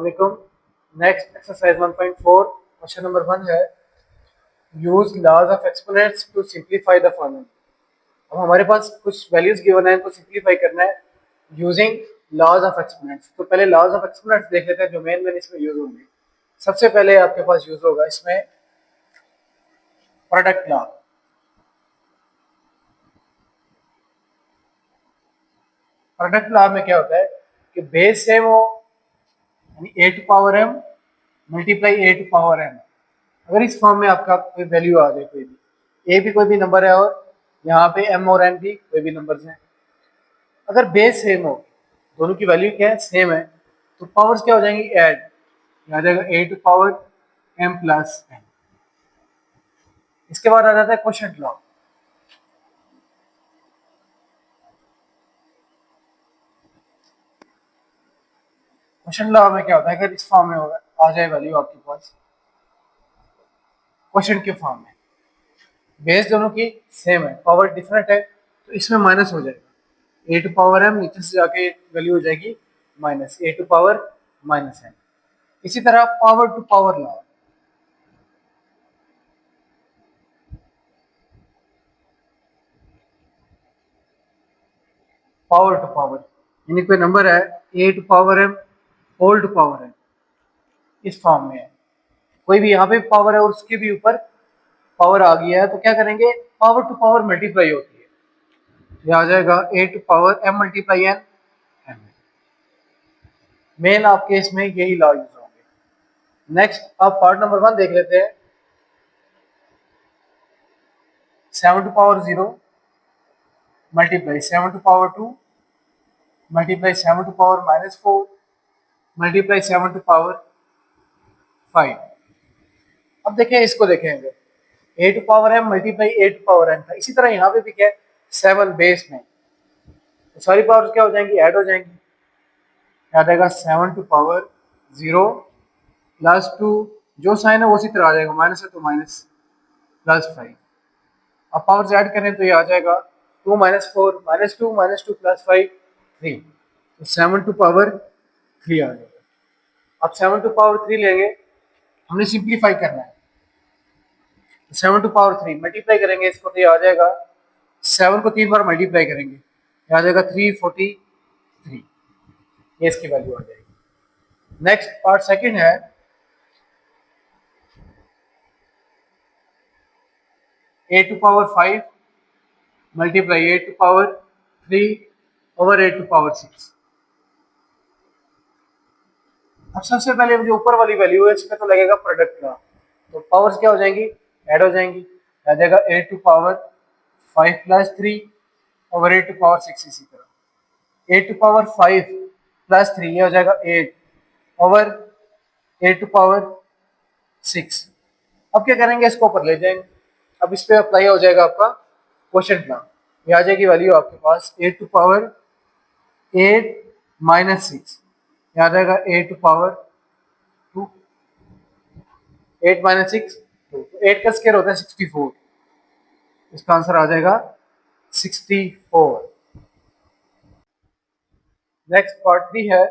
अस्सलामुअलैकुम। Next exercise 1.4 question number 1 है use laws of exponents to simplify the following. अब हमारे पास कुछ वैल्यूज गिवन है, इनको सिंप्लीफाई करना है यूजिंग लॉज ऑफ एक्सपोनेंट्स। तो पहले लॉज ऑफ एक्सपोनेंट्स देख लेते हैं जो मेन इसमें यूज होंगे। सबसे पहले आपके पास यूज होगा इसमें प्रोडक्ट लॉ। प्रोडक्ट लॉ में क्या होता है कि बेस है वो यानी A to power M multiply A to power M. अगर इस फॉर्म में आपका कोई वैल्यू आ जाए, कोई भी ए भी कोई भी नंबर है और यहाँ पे एम और एन भी कोई भी नंबर्स हैं, अगर बेस सेम हो, दोनों की वैल्यू क्या है सेम है, तो पावर्स क्या हो जाएंगी ऐड, आ जाएगा A to power M plus N. इसके बाद आ जाता है क्वोशिएंट लॉ। क्वोशिएंट लॉ में क्या होता है, अगर इस फॉर्म में होगा आ जाए वैल्यू आपके पास क्वोशिएंट के फॉर्म में, बेस दोनों की सेम है, पावर डिफरेंट है, तो इसमें माइनस हो जाएगा। ए टू पावर एम नीचे से जाके वैल्यू हो जाएगी minus A to power minus N. इसी तरह power to power law, power to power यानी कोई नंबर है A to power M whole to power M, इस फॉर्म में है, कोई भी यहाँ पे पावर है और उसके भी ऊपर पावर आ गया है, तो क्या करेंगे पावर टू पावर मल्टीप्लाई होती है, ये आ जाएगा A to power M multiply N M. Main आपके इसमें यही लॉ यूज होंगे। नेक्स्ट आप पार्ट नंबर 1 देख लेते हैं। 7 to power 0 multiply 7 to power 2 multiply 7 to power -4 multiply 7 to power 5। अब देखें, इसको देखेंगे A to power M multiply A to power N था। इसी तरह यहाँ पे भी क्या है 7 बेस में, तो सारी पावर क्या हो जाएंगी ऐड हो जाएंगी, याद आएगा 7 टू पावर 0 प्लस 2, जो साइन है वो उसी तरह आ जाएगा, माइनस है तो माइनस प्लस 5। अब पावर्स ऐड करें तो ये आ जाएगा 2 - 4 -2 प्लस 5 3, तो 7 टू पावर 3 आ जाएगा। अब 7 टू पावर 3 लेंगे, हमने सिंप्लीफाई करना है, 7 टू पावर 3 मल्टीप्लाई करेंगे इसको तो ये आ जाएगा, 7 को 3 बार मल्टीप्लाई करेंगे ये आ जाएगा 343, ये इसकी वैल्यू आ जाएगी। नेक्स्ट पार्ट सेकंड है A to power 5 multiply A to power 3 over A to power 6। अब सबसे पहले जो ऊपर वाली वैल्यू है इसमें तो लगेगा प्रोडक्ट का, तो पावर्स क्या हो जाएंगी ऐड हो जाएंगी, आ जाएगा A to power 5 plus 3 over A to power 6। इसी तरह ए टू पावर 5 प्लस 3 ये हो जाएगा 8 ओवर ए टू पावर 6। अब क्या करेंगे इसको ऊपर ले जाएंगे, अब इस पे अप्लाई हो जाएगा आपका क्वोशिएंट लॉ, ये आ जाएगी वैल्यू आपके पास ए टू पावर 8 माइनस 6, ये आ जाएगा ए टू पावर 2, 8 माइनस 6 2, 8 का स्क्वायर होता है 64, इसका आंसर आ जाएगा 64। नेक्स्ट पार्ट 3 है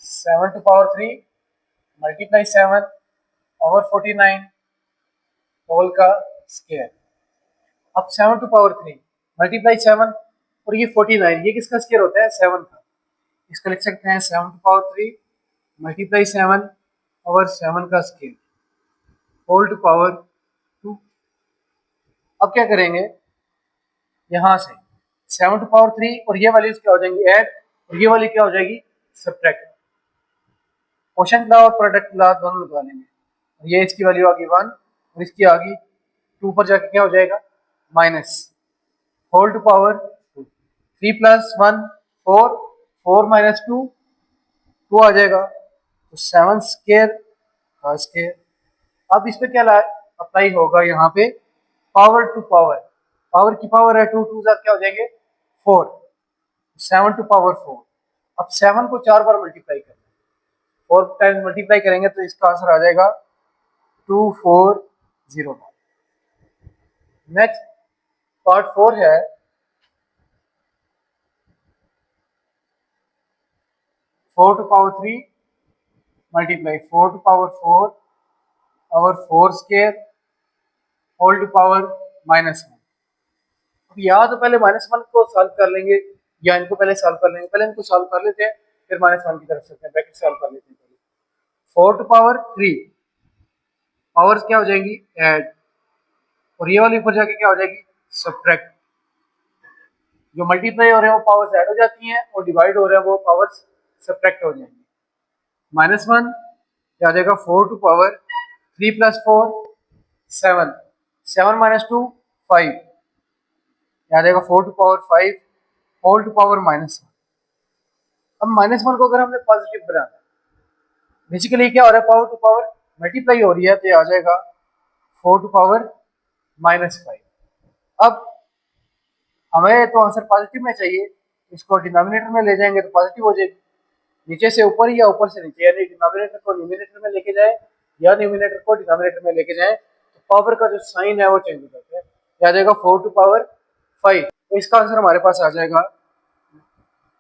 7 to power 3 multiply 7 over 49 whole का स्क्वायर। अब 7 टू पावर 3 मल्टीप्लाई 7 और ये 49, ये किसका स्क्वायर होता है 7 का, इसको लिख सकते हैं 7 टू पावर 3 मल्टीप्लाई 7 ओवर 7 का स्क्वायर होल टू पावर 2। अब क्या करेंगे, यहाँ से 7 टू पावर 3 और ये वाली क्या हो जाएंगी ऐड और ये वाली क्या हो जाएगी सब्ट्रैक्ट। क्वोशिएंट लॉ और प्रोडक्ट लॉ दोनों लगा लेंगे, ये इसकी वैल्यू आ गई 1 और इसकी आ गई 2, पर जाके क्या हो जाएगा minus whole to power 2, 3 plus 1 4, 4 minus 2 2 आ जाएगा, तो 7 स्क्वायर का स्क्वायर। अब इस पे क्या अप्लाई होगा, यहाँ पे पावर टू पावर, पावर की पावर है 2 2 क्या हो जाएंगे 4, 7 टू पावर 4। अब 7 को 4 बार मल्टीप्लाई करना, 4 टाइम्स मल्टीप्लाई करेंगे तो इसका आंसर आ जाएगा 2409। नेक्स्ट पार्ट 4 है 4 to power 3 multiply 4 to power 4 over 4 square whole to power -1। अब या तो पहले -1 को सॉल्व कर लेंगे या इनको पहले सॉल्व कर लेंगे। पहले इनको सॉल्व कर लेते हैं, फिर -1 की तरफ चलते हैं। ब्रैकेट सॉल्व कर लेते हैं पहले। 4 टू पावर 3 पावर्स क्या हो जाएंगी, ऐड, और ये वाली ऊपर जाके क्या हो जाएगी, सब्ट्रैक्ट। जो मल्टीप्लाई हो रहे हैं वो पावर्स ऐड हो जाती हैं और डिवाइड हो रहे हैं वो पावर्स सब्ट्रैक्ट हो जाएंगी। -1 क्या हो जाएगा, 4 टू पावर 3 + 4 7, 7 - 2 5, क्या आ जाएगा 4 to power 5 whole to power -1। अब -1 को अगर हमने पॉजिटिव बनाना, बेसिकली क्या हो रहा है, पावर टू पावर मल्टीप्लाई हो रही है, तो ये आ जाएगा 4 टू पावर -5। अब हमें तो आंसर पॉजिटिव में चाहिए, इसको डिनोमिनेटर में ले जाएंगे तो पॉजिटिव हो जाएगी। नीचे से ऊपर या ऊपर से नीचे, यानी डिनोमिनेटर को न्यूमिनेटर में लेके जाए या न्यूमिनेटर को डिनोमिनेटर में लेके जाए, तो पावर का जो साइन है वो चेंज हो जाता है। आ जाएगा 4 टू पावर 5, तो इसका आंसर हमारे पास आ जाएगा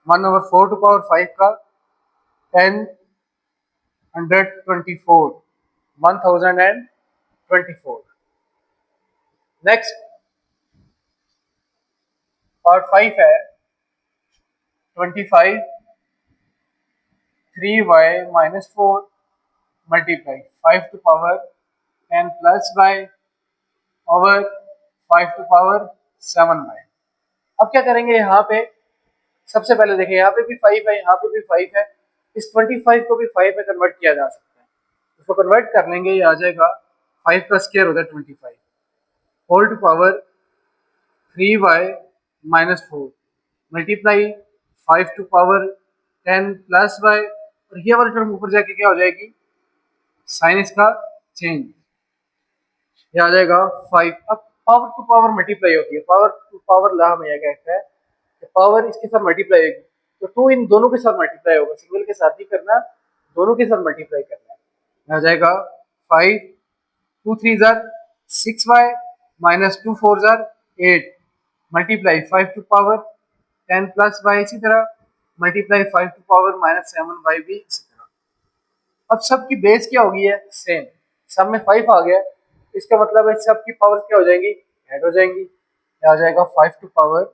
1/4 टू पावर 5 का 1024, 1024। नेक्स्ट पार्ट 5 है 25 3y - 4 multiply 5 to power 10 + y over 5 to power 7y। अब क्या करेंगे, यहाँ पे सबसे पहले देखिए, यहाँ पे भी 5 है, यहाँ पे भी 5 है। इस 25 को भी 5 में कन्वर्ट किया जा सकता है। इसको कन्वर्ट कर लेंगे, ये आ जाएगा 5 का स्क्वायर होता है 25 whole to power 3y - 4 multiply 5 to power 10 + y, और ये वाली टर्म ऊपर जाके क्या हो जाएगी, साइन इसका चेंज, ये आ जाएगा 5। अब पावर टू पावर मल्टीप्लाई होती है, पावर टू पावर ला हमें यह कहता है कि पावर इसके साथ मल्टीप्लाई होगी, तो 2 इन दोनों के साथ मल्टीप्लाई होगा, सिंगल के साथ ही करना, दोनों के साथ मल्टीप्लाई करना है। आ जाएगा 5 2 3 जार 6y -2 4 जार 8 मल्टीप्लाई 5 टू पावर 10 + y, इसी तरह मल्टीप्लाई 5 टू पावर -7y भी इसी तरह। अब सब की बेस क्या होगी है, सेम, सब में 5 आ गया, इसका मतलब है सब की पावर क्या हो जाएंगी, ऐड हो जाएंगी। क्या आ जाएगा 5 to power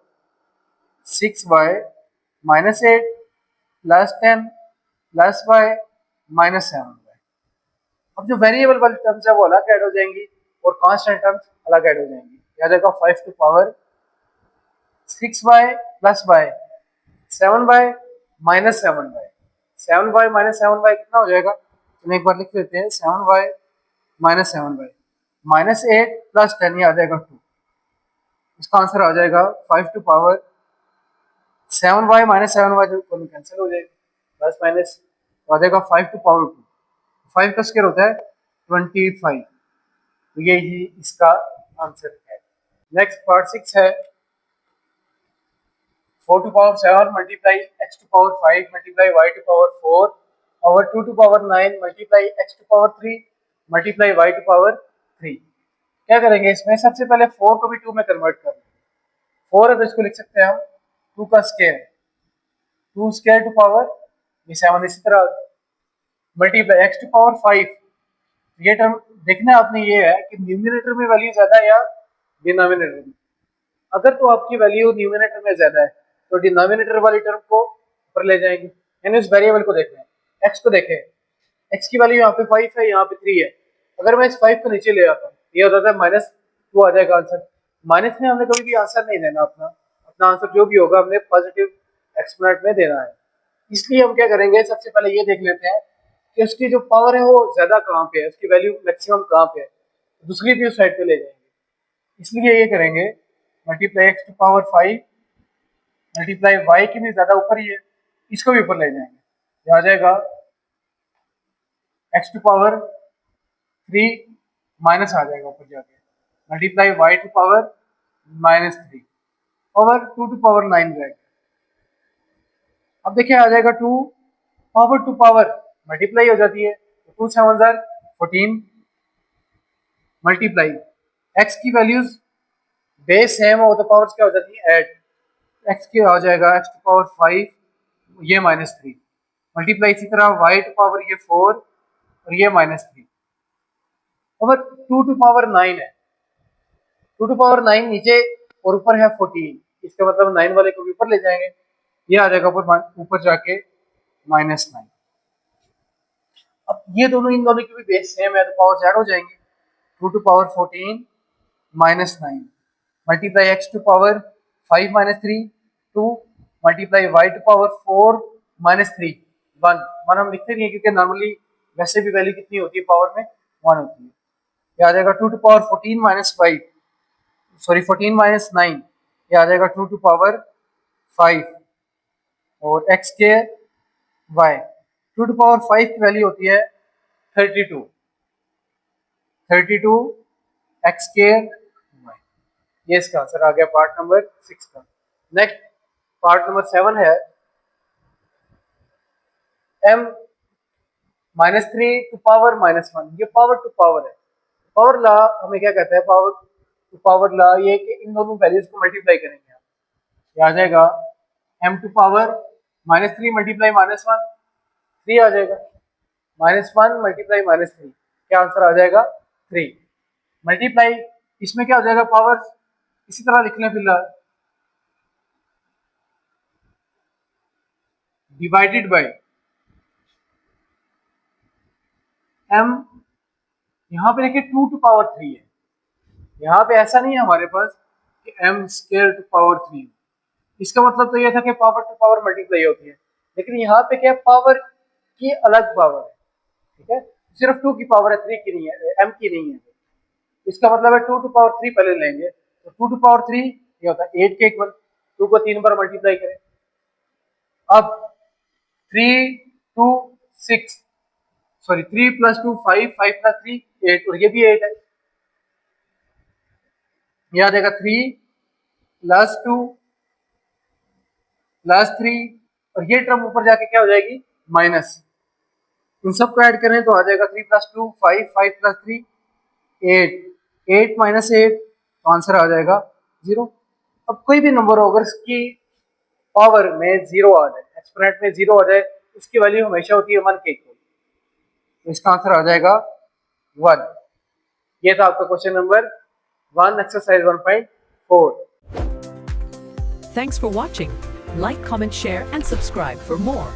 6y -8 + 10 + y -7y। अब जो वेरिएबल वाली टर्म्स है वो अलग ऐड हो जाएंगी और कांस्टेंट टर्म्स अलग ऐड हो जाएंगी। क्या आ जाएगा 5 to power 6y + y 7y -7y, 7y -7y कितना हो जाएगा, तो एक बार लिख लेते हैं, 7y -7y -8 + 10, ये आ जाएगा 2। इसका आंसर आ जाएगा 5 टू पावर 7y -7y, जो कैंसिल हो जाएगी, प्लस माइनस आ जाएगा 5 टू पावर 2। 5 का स्क्वायर होता है 25, तो ये ही इसका आंसर है। नेक्स्ट पार्ट 6 है 4 to power 7 multiply x to power 5 multiply y to power 4 over 2 to power 9 multiply x to power 3 multiply y to power 3। क्या करेंगे, इसमें सबसे पहले 4 को भी 2 में कन्वर्ट कर लेंगे। 4 है तो इसको लिख सकते हैं हम 2 का स्क्वायर, 2 स्क्वायर टू पावर ये 7, इसी तरह मल्टीप्लाई x टू पावर 5। ये टर्म देखना आपने ये है कि न्यूमरेटर में वैल्यू ज्यादा है या डिनोमिनेटर में। अगर तो आपकी वैल्यू न्यूमरेटर में ज्यादा है तो डिनोमिनेटर वाली टर्म को ऊपर ले जाएंगे, यानी उस वेरिएबल को देखें, x को देखें, x की वैल्यू यहाँ पे 5 है, यहाँ पे 3 है। अगर मैं इस 5 को नीचे ले आता हूँ, ये हो जाता है -2 आ जाएगा आंसर। माइनस में हमने कभी भी आंसर नहीं देना, अपना अपना आंसर जो भी होगा हमने पॉजिटिव एक्सपोनेंट में देना है। इसलिए हम क्या करेंगे, सबसे पहले ये देख लेते हैं कि उसकी जो पावर है वो ज्यादा कहाँ पे है, उसकी वैल्यू मैक्सिमम कहाँ पे है, दूसरी भी उस साइड पे ले जाएंगे। इसलिए ये करेंगे multiply x to power 5 multiply y की भी ज्यादा ऊपर ही है, इसको भी ऊपर ले जाएंगे, आ जाएगा x टू पावर 3 माइनस आ जाएगा ऊपर जाके, multiply y to power -3 over 2 to power 9 रहेगा। अब देखिए आ जाएगा 2 पावर टू पावर मल्टीप्लाई हो जाती है, तो 2 7 14 मल्टीप्लाई x की वैल्यूज बेस सेम हो तो पावर्स क्या हो जाती है, ऐड, x की आ जाएगा x टू पावर 5 ये -3 मल्टीप्लाई इसी तरह y टू पावर ये 4 और ये -3 और 2 टू पावर 9 है। 2 टू पावर 9 नीचे और ऊपर है 14, इसका मतलब 9 वाले को भी ऊपर ले जाएंगे, ये आ जाएगा ऊपर जाके -9। अब ये दोनों इन दोनों की भी बेस सेम है तो पावर ऐड हो जाएंगे। 2 to power 14 -9 multiply x to power 5 -3 2 multiply y to power 4 -3 1 हम लिखते नहीं है क्योंकि नॉर्मली वैसे भी वैल्यू कितनी होती है पावर में 1 होती है। ये आ जाएगा 2 टू पावर 14 -5 सॉरी 14 -9 ये आ जाएगा 2 टू पावर 5 और x square y 2 to power 5 की वैल्यू होती है 32 x स्क्वायर y। ये इसका आंसर आ गया पार्ट नंबर 6 का। नेक्स्ट पार्ट नंबर 7 है m -3 टू पावर -1। ये पावर टू पावर है। पावर लॉ हमें क्या कहता है, पावर टू पावर लॉ ये कि इन दोनों वैल्यूज को मल्टीप्लाई करेंगे। ये आ जाएगा m टू पावर -3 मल्टीप्लाई -1 3 आ जाएगा, -1 मल्टीप्लाई -3 क्या आंसर आ जाएगा 3 मल्टीप्लाई इसमें क्या हो जाएगा पावर इसी तरह लिख लें फिलहाल डिवाइडेड बाय m यहाँ पे देखिए 2 टू पावर 3 है, यहाँ पे ऐसा नहीं है हमारे पास कि m स्क्वायर टू पावर 3। इसका मतलब तो ये था कि पावर टू पावर मल्टीप्लाई होती है, लेकिन यहाँ पे क्या पावर की अलग पावर है, ठीक है, सिर्फ 2 की पावर है 3 की नहीं है, m की नहीं है। इसका मतलब है 2 टू पावर 3 पहले लेंगे तो 2 टू पावर 3 ये होता है 8 के इक्वल, 2 को 3 बार मल्टीप्लाई करें। अब 3 2 6 सॉरी 3 प्लस 2 5 5 प्लस 3 8 और ये भी 8 है। यह आ जाएगा 3 प्लस 2 प्लस 3 और ये टर्म ऊपर जाके क्या हो जाएगी माइनस। इन सबको ऐड करें तो आ जाएगा 3 प्लस 2 5 5 प्लस 3 8 8 माइनस 8 तो आंसर आ जाएगा 0। अब कोई भी नंबर हो अगर इसकी पावर में 0 आ जाए, एक्सपोनेंट में 0 आ जाए, उसकी वैल्यू हमेशा होती है 1 के इक्वल, तो इसका आंसर आ जाएगा 1। ये था आपका question number 1 exercise 1.4। Thanks for watching. Like, comment, share and subscribe for more.